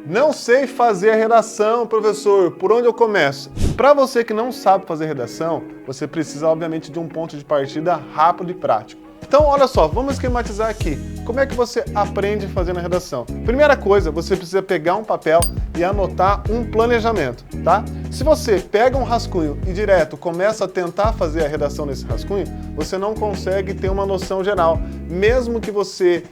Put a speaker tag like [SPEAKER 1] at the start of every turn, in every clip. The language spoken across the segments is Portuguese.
[SPEAKER 1] Não sei fazer a redação, professor. Por onde eu começo? Para você que não sabe fazer redação, você precisa, obviamente, de um ponto de partida rápido e prático. Então, olha só, vamos esquematizar aqui. Como é que você aprende fazendo a redação? Primeira coisa, você precisa pegar um papel e anotar um planejamento, tá? Se você pega um rascunho e direto começa a tentar fazer a redação nesse rascunho, você não consegue ter uma noção geral. Mesmo que você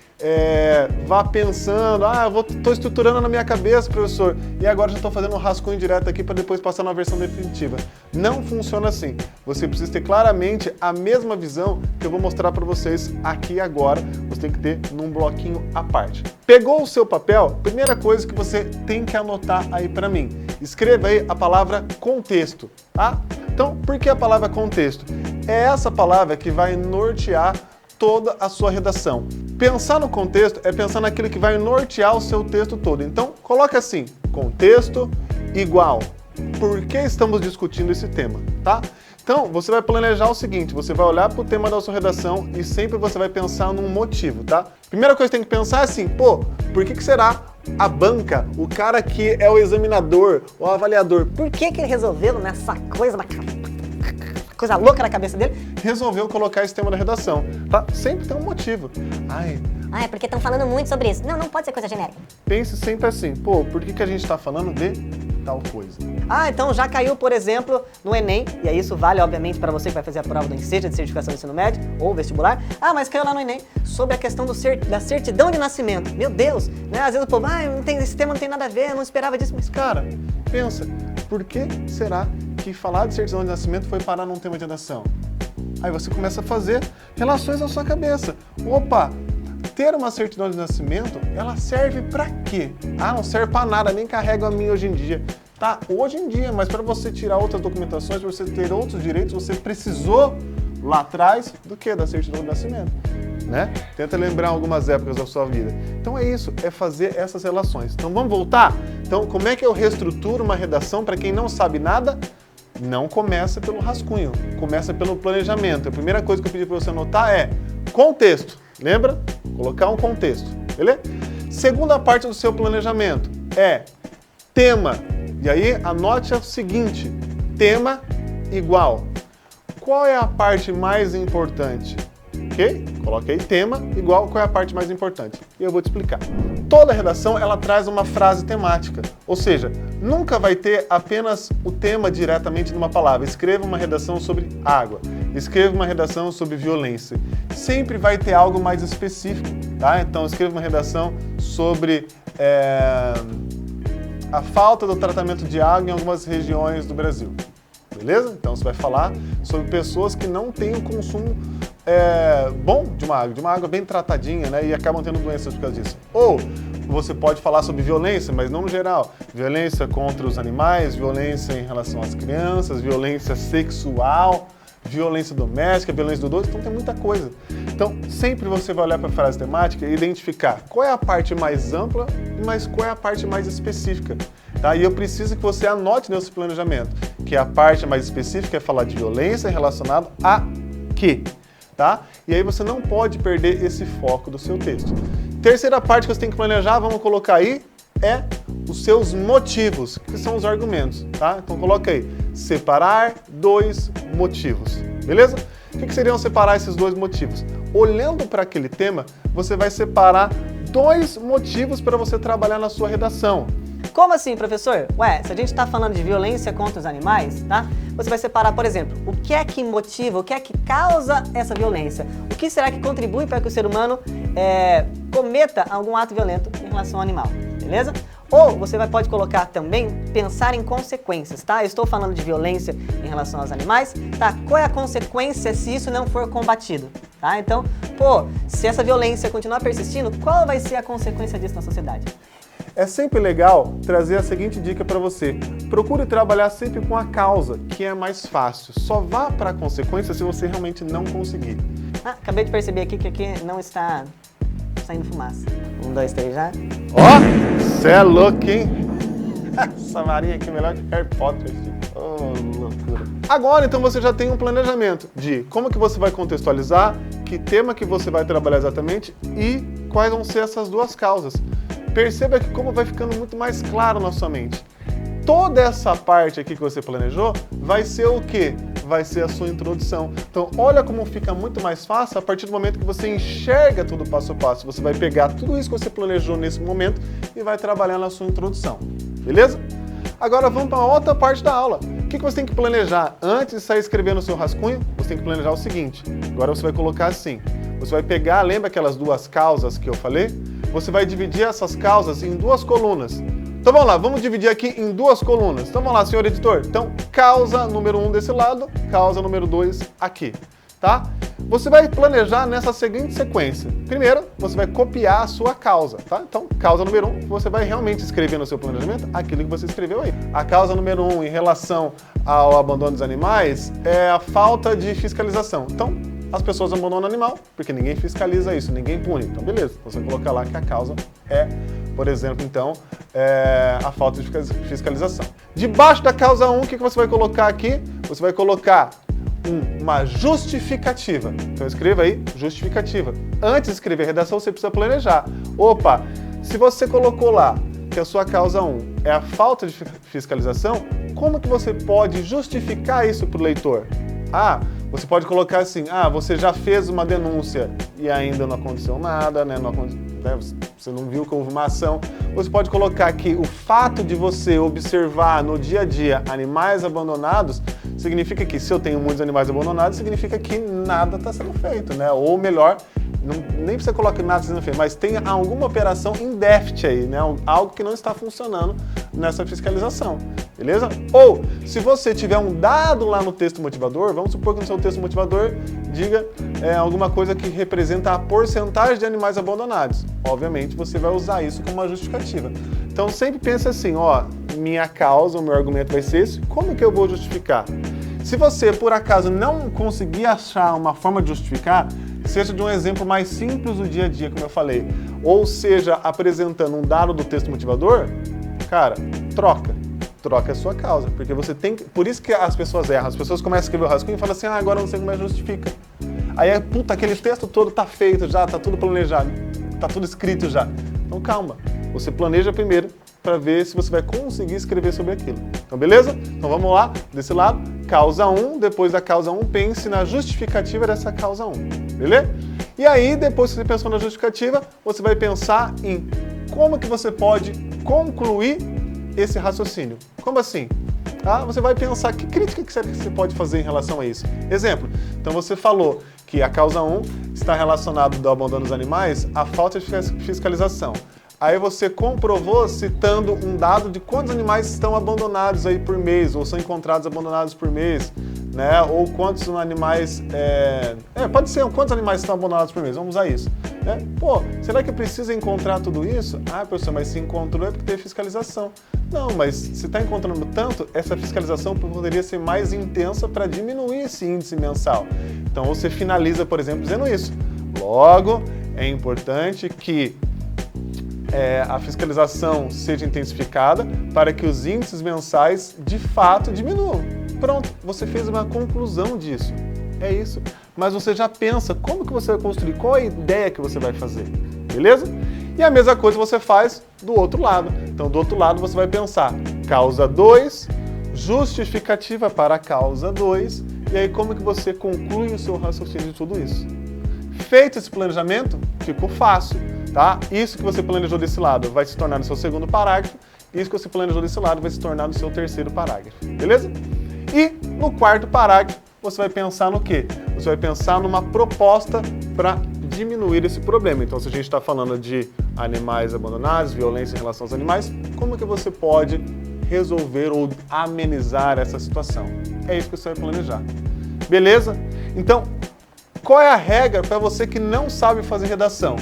[SPEAKER 1] vá pensando, estou estruturando na minha cabeça, professor, e agora já estou fazendo um rascunho direto aqui para depois passar na versão definitiva. Não funciona assim. Você precisa ter claramente a mesma visão que eu vou mostrar para vocês aqui agora. Você tem que ter num bloquinho à parte. Pegou o seu papel? Primeira coisa que você tem que anotar aí para mim. Escreva aí a palavra contexto, tá? Então, por que a palavra contexto? É essa palavra que vai nortear toda a sua redação. Pensar no contexto é pensar naquilo que vai nortear o seu texto todo. Então, coloque assim, contexto igual. Por que estamos discutindo esse tema, tá? Então, você vai planejar o seguinte, você vai olhar para o tema da sua redação e sempre você vai pensar num motivo, tá? Primeira coisa que tem que pensar é assim, por que será a banca, o cara que é o examinador, o avaliador,
[SPEAKER 2] por que ele resolveu nessa coisa louca na cabeça dele?
[SPEAKER 1] Resolveu colocar esse tema na redação, tá? Sempre tem um motivo.
[SPEAKER 3] É porque estão falando muito sobre isso. Não pode ser coisa genérica.
[SPEAKER 1] Pense sempre assim, por que a gente está falando de tal coisa?
[SPEAKER 2] Então já caiu, por exemplo, no Enem, e aí isso vale, obviamente, para você que vai fazer a prova do seja de certificação do ensino médio ou vestibular. Mas caiu lá no Enem sobre a questão da certidão de nascimento. Meu Deus, né? Às vezes o povo, esse tema não tem nada a ver, eu não esperava disso. Mas,
[SPEAKER 1] cara, pensa, por que será que falar de certidão de nascimento foi parar num tema de redação? Aí você começa a fazer relações na sua cabeça. Ter uma certidão de nascimento, ela serve pra quê? Não serve pra nada, nem carrega a minha hoje em dia. Tá, hoje em dia, mas para você tirar outras documentações, para você ter outros direitos, você precisou lá atrás do que? Da certidão de nascimento, né? Tenta lembrar algumas épocas da sua vida. Então é isso, é fazer essas relações. Então vamos voltar? Então como é que eu reestruturo uma redação para quem não sabe nada? Não começa pelo rascunho, começa pelo planejamento. A primeira coisa que eu pedi para você anotar é contexto. Lembra? Colocar um contexto, beleza? Segunda parte do seu planejamento é tema. E aí anote o seguinte, tema igual. Qual é a parte mais importante? Ok? Coloquei tema igual, qual é a parte mais importante? E eu vou te explicar. Toda redação, ela traz uma frase temática, ou seja, nunca vai ter apenas o tema diretamente numa palavra. Escreva uma redação sobre água, escreva uma redação sobre violência. Sempre vai ter algo mais específico, tá? Então, escreva uma redação sobre a falta do tratamento de água em algumas regiões do Brasil. Beleza? Então você vai falar sobre pessoas que não têm um consumo bom de uma água bem tratadinha, né? E acabam tendo doenças por causa disso. Ou você pode falar sobre violência, mas não no geral. Violência contra os animais, violência em relação às crianças, violência sexual, violência doméstica, violência do idoso, então tem muita coisa. Então, sempre você vai olhar para a frase temática e identificar qual é a parte mais ampla, mas qual é a parte mais específica. Tá? E eu preciso que você anote nesse planejamento, que a parte mais específica é falar de violência relacionada a quê? Tá? E aí você não pode perder esse foco do seu texto. Terceira parte que você tem que planejar, vamos colocar aí, é os seus motivos, que são os argumentos, tá? Então coloca aí, separar dois motivos, beleza? O que seriam separar esses dois motivos? Olhando para aquele tema, você vai separar dois motivos para você trabalhar na sua redação.
[SPEAKER 2] Como assim, professor? Se a gente está falando de violência contra os animais, tá? Você vai separar, por exemplo, o que é que motiva, o que é que causa essa violência? O que será que contribui para que o ser humano cometa algum ato violento em relação ao animal, beleza? Ou você pode colocar também, pensar em consequências, tá? Eu estou falando de violência em relação aos animais, tá? Qual é a consequência se isso não for combatido, tá? Então, se essa violência continuar persistindo, qual vai ser a consequência disso na sociedade?
[SPEAKER 1] É sempre legal trazer a seguinte dica para você. Procure trabalhar sempre com a causa, que é mais fácil. Só vá para a consequência se você realmente não conseguir.
[SPEAKER 2] Acabei de perceber aqui que aqui não está saindo fumaça. 1, 2, 3 já.
[SPEAKER 1] Cê é louco, hein? Essa varinha aqui é melhor que Harry Potter. Loucura. Agora, então, você já tem um planejamento de como que você vai contextualizar, que tema que você vai trabalhar exatamente e quais vão ser essas duas causas. perceba que como vai ficando muito mais claro na sua mente. Toda essa parte aqui que você planejou vai ser o quê? Vai ser a sua introdução. Então, olha como fica muito mais fácil a partir do momento que você enxerga tudo passo a passo. Você vai pegar tudo isso que você planejou nesse momento e vai trabalhar na sua introdução. Beleza? Agora vamos para a outra parte da aula. O que você tem que planejar antes de sair escrevendo o seu rascunho? Você tem que planejar o seguinte. Agora você vai colocar assim. Você vai pegar, lembra aquelas duas causas que eu falei? Você vai dividir essas causas em duas colunas. Então vamos lá, vamos dividir aqui em duas colunas. Então vamos lá, senhor editor. Então, causa número 1 desse lado, causa número 2 aqui, tá? Você vai planejar nessa seguinte sequência. Primeiro, você vai copiar a sua causa, tá? Então, causa número 1, você vai realmente escrever no seu planejamento aquilo que você escreveu aí. A causa número 1 em relação ao abandono dos animais é a falta de fiscalização. Então, as pessoas abandonam o animal, porque ninguém fiscaliza isso, ninguém pune. Então, beleza, você coloca lá que a causa é, por exemplo, então, a falta de fiscalização. Debaixo da causa 1, o que você vai colocar aqui? Você vai colocar uma justificativa. Então, escreva aí, justificativa. Antes de escrever a redação, você precisa planejar. Opa, se você colocou lá que a sua causa 1 é a falta de fiscalização, como que você pode justificar isso para o leitor? Você pode colocar assim, você já fez uma denúncia e ainda não aconteceu nada, né? Você não viu que houve uma ação. Você pode colocar que o fato de você observar no dia a dia animais abandonados significa que se eu tenho muitos animais abandonados, significa que nada está sendo feito, né? Ou melhor, nem precisa colocar nada sendo feito, mas tem alguma operação em déficit aí, né? Algo que não está funcionando nessa fiscalização, beleza? Ou, se você tiver um dado lá no texto motivador, vamos supor que no seu texto motivador diga alguma coisa que representa a porcentagem de animais abandonados. Obviamente, você vai usar isso como uma justificativa. Então, sempre pense assim, minha causa, o meu argumento vai ser esse, como que eu vou justificar? Se você, por acaso, não conseguir achar uma forma de justificar, seja de um exemplo mais simples do dia a dia, como eu falei, ou seja, apresentando um dado do texto motivador, cara, troca a sua causa, porque você tem que... Por isso que as pessoas erram, as pessoas começam a escrever o rascunho e falam assim, agora eu não sei como é que justifica. Aí, aquele texto todo tá feito já, tá tudo planejado, tá tudo escrito já. Então calma, você planeja primeiro para ver se você vai conseguir escrever sobre aquilo. Então beleza? Então vamos lá, desse lado, causa 1, depois da causa 1, pense na justificativa dessa causa 1, beleza? E aí, depois que você pensou na justificativa, você vai pensar em como que você pode concluir esse raciocínio. Como assim? Você vai pensar que crítica que você pode fazer em relação a isso. Exemplo, então você falou que a causa 1 está relacionada ao abandono dos animais à falta de fiscalização. Aí você comprovou citando um dado de quantos animais estão abandonados aí por mês, ou são encontrados abandonados por mês, né? Ou quantos animais... pode ser quantos animais estão abandonados por mês, vamos usar isso. Né? Será que precisa encontrar tudo isso? Professor, mas se encontrou é porque teve fiscalização. Não, mas se está encontrando tanto, essa fiscalização poderia ser mais intensa para diminuir esse índice mensal. Então você finaliza, por exemplo, dizendo isso. Logo, é importante que a fiscalização seja intensificada para que os índices mensais de fato diminuam. Pronto, você fez uma conclusão disso. É isso. Mas você já pensa como que você vai construir, qual a ideia que você vai fazer, beleza? E a mesma coisa você faz do outro lado. Então, do outro lado você vai pensar causa 2, justificativa para a causa 2, e aí como que você conclui o seu raciocínio de tudo isso. Feito esse planejamento, ficou fácil. Tá? Isso que você planejou desse lado vai se tornar no seu segundo parágrafo, isso que você planejou desse lado vai se tornar no seu terceiro parágrafo, beleza? E no quarto parágrafo, você vai pensar no quê? Você vai pensar numa proposta para diminuir esse problema. Então, se a gente está falando de animais abandonados, violência em relação aos animais, como que você pode resolver ou amenizar essa situação? É isso que você vai planejar, beleza? Então, qual é a regra para você que não sabe fazer redação?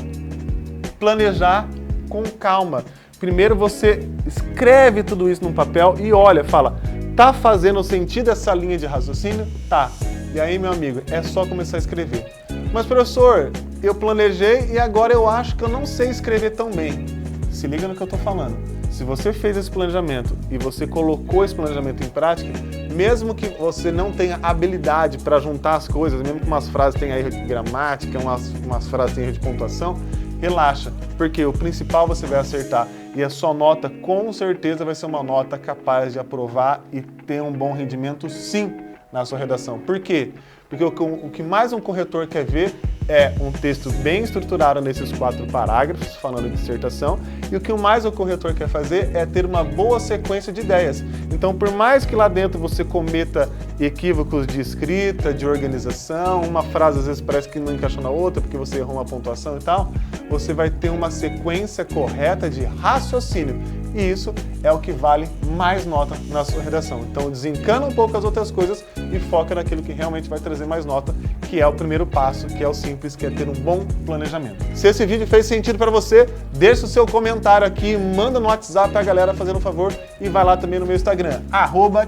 [SPEAKER 1] Planejar com calma. Primeiro você escreve tudo isso num papel e olha, fala, tá fazendo sentido essa linha de raciocínio? Tá. E aí, meu amigo, é só começar a escrever. Mas, professor, eu planejei e agora eu acho que eu não sei escrever tão bem. Se liga no que eu tô falando. Se você fez esse planejamento e você colocou esse planejamento em prática, mesmo que você não tenha habilidade para juntar as coisas, mesmo que umas frases tenham erro de gramática, umas frases tenham erro de pontuação, relaxa, porque o principal você vai acertar e a sua nota com certeza vai ser uma nota capaz de aprovar e ter um bom rendimento sim na sua redação. Por quê? Porque o que mais um corretor quer ver é um texto bem estruturado nesses 4 parágrafos, falando de dissertação, e o que mais o corretor quer fazer é ter uma boa sequência de ideias. Então, por mais que lá dentro você cometa equívocos de escrita, de organização, uma frase às vezes parece que não encaixou na outra porque você errou uma pontuação e tal, você vai ter uma sequência correta de raciocínio. E isso é o que vale mais nota na sua redação. Então desencana um pouco as outras coisas e foca naquilo que realmente vai trazer mais nota, que é o primeiro passo, que é o simples, que é ter um bom planejamento. Se esse vídeo fez sentido para você, deixa o seu comentário aqui, manda no WhatsApp pra galera fazendo um favor e vai lá também no meu Instagram,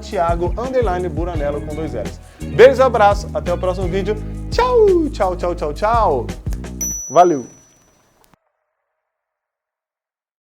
[SPEAKER 1] @Thiago_Buranello com 2 L's. Beijo e abraço, até o próximo vídeo. Tchau, tchau, tchau, tchau, tchau. Valeu!